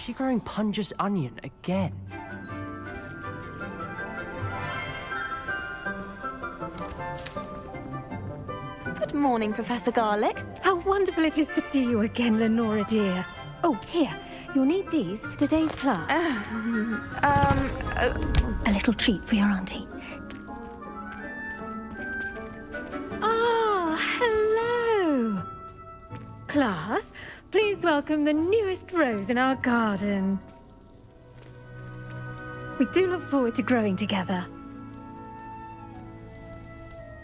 she growing Punja's onion again? Good morning, Professor Garlic. How wonderful it is to see you again, Lenora dear. Oh, here. You'll need these for today's class. A little treat for your auntie. Ah, hello. Class, please welcome the newest rose in our garden. We do look forward to growing together.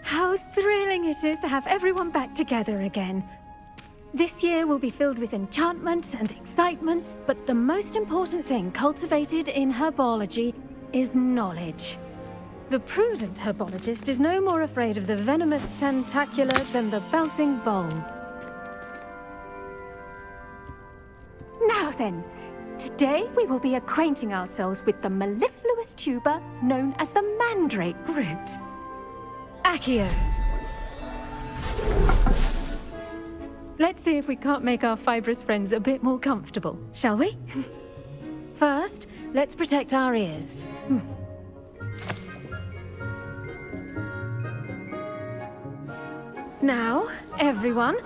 How thrilling it is to have everyone back together again. This year will be filled with enchantment and excitement, but the most important thing cultivated in herbology is knowledge. The prudent herbologist is no more afraid of the venomous tentacula than the bouncing bulb. Now then, today we will be acquainting ourselves with the mellifluous tuber known as the mandrake root. Accio. Let's see if we can't make our fibrous friends a bit more comfortable, shall we? First, let's protect our ears. Now, everyone,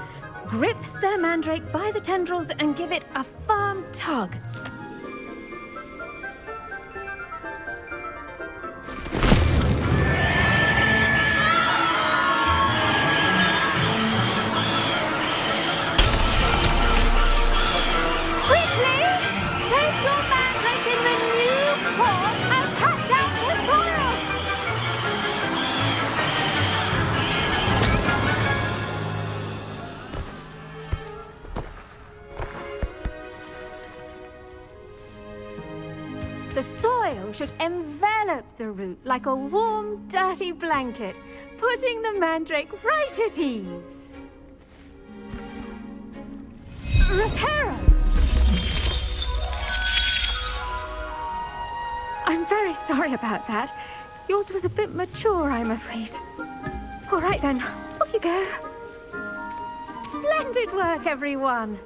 grip their mandrake by the tendrils and give it a firm tug. The soil should envelop the root like a warm, dirty blanket, putting the mandrake right at ease. Reparo! I'm very sorry about that. Yours was a bit mature, I'm afraid. All right then, off you go. Splendid work, everyone.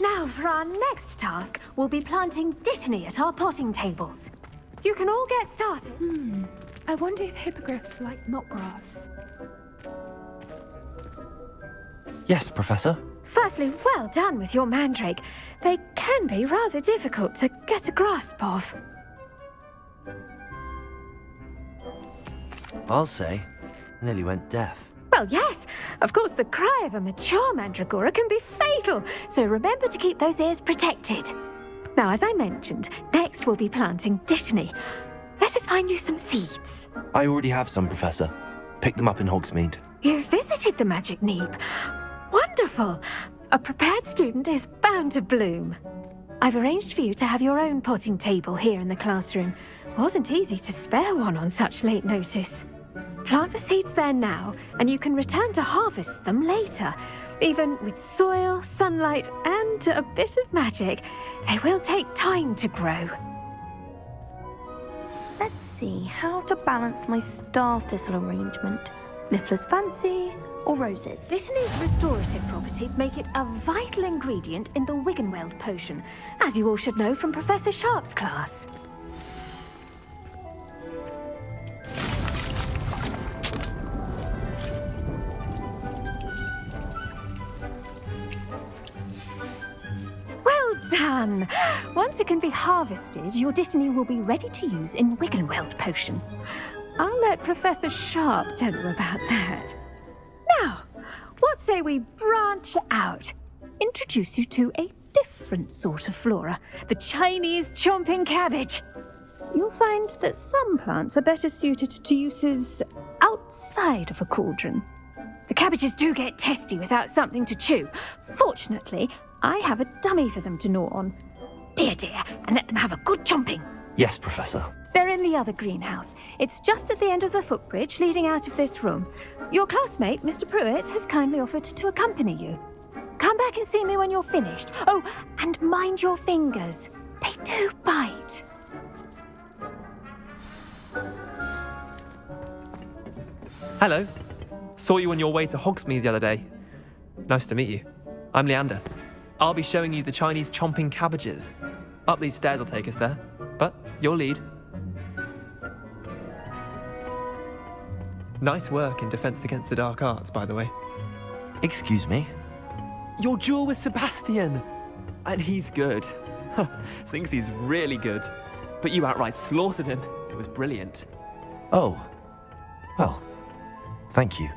Now, for our next task, we'll be planting dittany at our potting tables. You can all get started. I wonder if hippogriffs like knotgrass. Yes, Professor. Firstly, well done with your mandrake. They can be rather difficult to get a grasp of. I'll say, nearly went deaf. Well, yes. Of course, the cry of a mature mandragora can be fatal, so remember to keep those ears protected. Now, as I mentioned, next we'll be planting dittany. Let us find you some seeds. I already have some, Professor. Picked them up in Hogsmeade. You visited the Magic Neep. Wonderful. A prepared student is bound to bloom. I've arranged for you to have your own potting table here in the classroom. Wasn't easy to spare one on such late notice. Plant the seeds there now, and you can return to harvest them later. Even with soil, sunlight, and a bit of magic, they will take time to grow. Let's see how to balance my star thistle arrangement. Niffler's fancy or roses? Dittany's restorative properties make it a vital ingredient in the Wiggenweld potion, as you all should know from Professor Sharp's class. Done! Once it can be harvested, your dittany will be ready to use in Wiggenweld potion. I'll let Professor Sharp tell you about that. Now, what say we branch out? Introduce you to a different sort of flora, the Chinese chomping cabbage. You'll find that some plants are better suited to uses outside of a cauldron. The cabbages do get testy without something to chew. Fortunately, I have a dummy for them to gnaw on. Be a dear and let them have a good chomping. Yes, Professor. They're in the other greenhouse. It's just at the end of the footbridge leading out of this room. Your classmate, Mr. Pruitt, has kindly offered to accompany you. Come back and see me when you're finished. Oh, and mind your fingers. They do bite. Hello. Saw you on your way to Hogsmeade the other day. Nice to meet you. I'm Leander. I'll be showing you the Chinese chomping cabbages. Up these stairs will take us there, but your lead. Nice work in Defense Against the Dark Arts, by the way. Excuse me? Your duel with Sebastian! And he's good. Thinks he's really good. But you outright slaughtered him. It was brilliant. Oh. Well, thank you.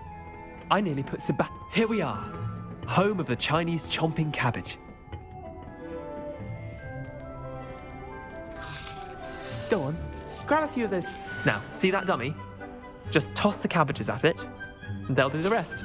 I nearly put Here we are. Home of the Chinese chomping cabbage. Go on, grab a few of those. Now, see that dummy? Just toss the cabbages at it, and they'll do the rest.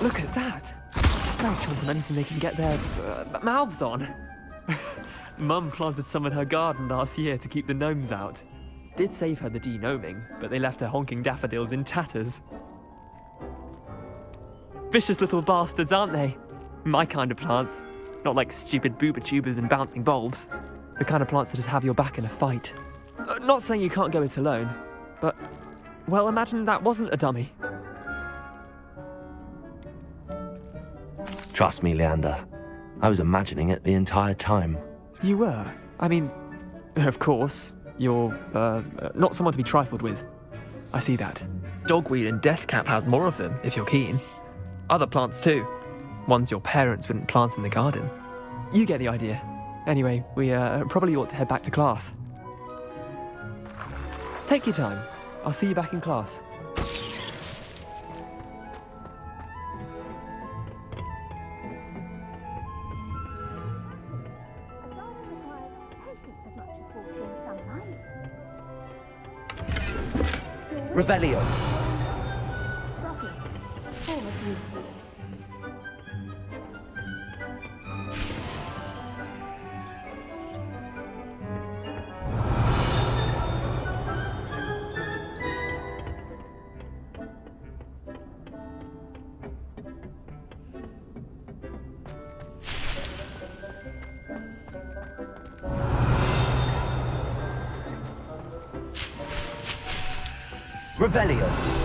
Look at that! They'll chomp on anything they can get their mouths on. Mum planted some in her garden last year to keep the gnomes out. Did save her the de-gnoming, but they left her honking daffodils in tatters. Vicious little bastards, aren't they? My kind of plants. Not like stupid booba tubers and bouncing bulbs. The kind of plants that just have your back in a fight. Not saying you can't go it alone, but... well, imagine that wasn't a dummy. Trust me, Leander. I was imagining it the entire time. You were? I mean, of course, you're, not someone to be trifled with. I see that. Dogweed and deathcap has more of them, if you're keen. Other plants too. Ones your parents wouldn't plant in the garden. You get the idea. Anyway, we, probably ought to head back to class. Take your time. I'll see you back in class. Revelio. Revelio.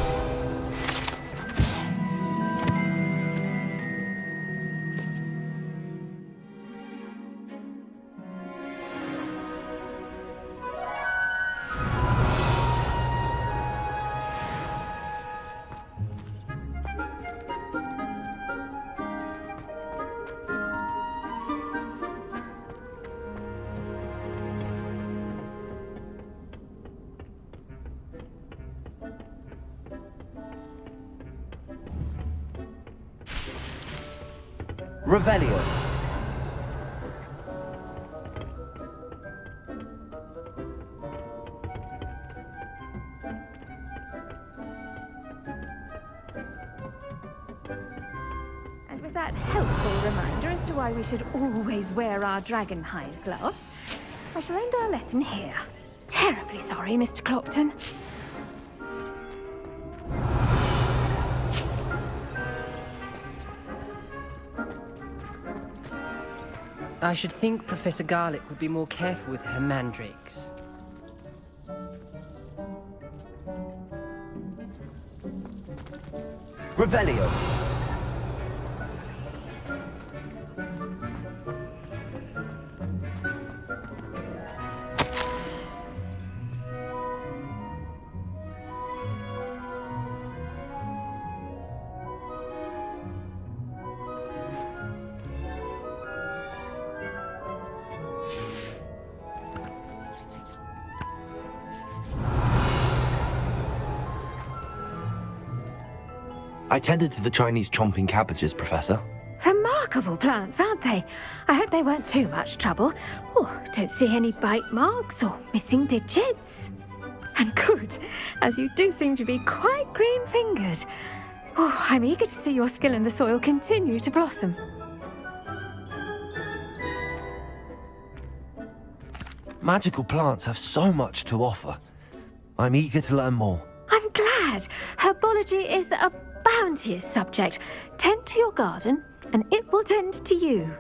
Revelio. And with that helpful reminder as to why we should always wear our dragon hide gloves, I shall end our lesson here. Terribly sorry, Mr. Clopton. I should think Professor Garlick would be more careful with her mandrakes. Revelio. I tended to the Chinese chomping cabbages, Professor. Remarkable plants, aren't they? I hope they weren't too much trouble. Oh, don't see any bite marks or missing digits. And good, as you do seem to be quite green-fingered. Oh, I'm eager to see your skill in the soil continue to blossom. Magical plants have so much to offer. I'm eager to learn more. I'm glad. Herbology is a bounteous subject. Tend to your garden, and it will tend to you.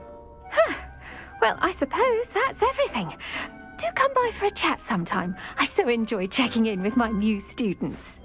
Well, I suppose that's everything. Do come by for a chat sometime. I so enjoy checking in with my new students.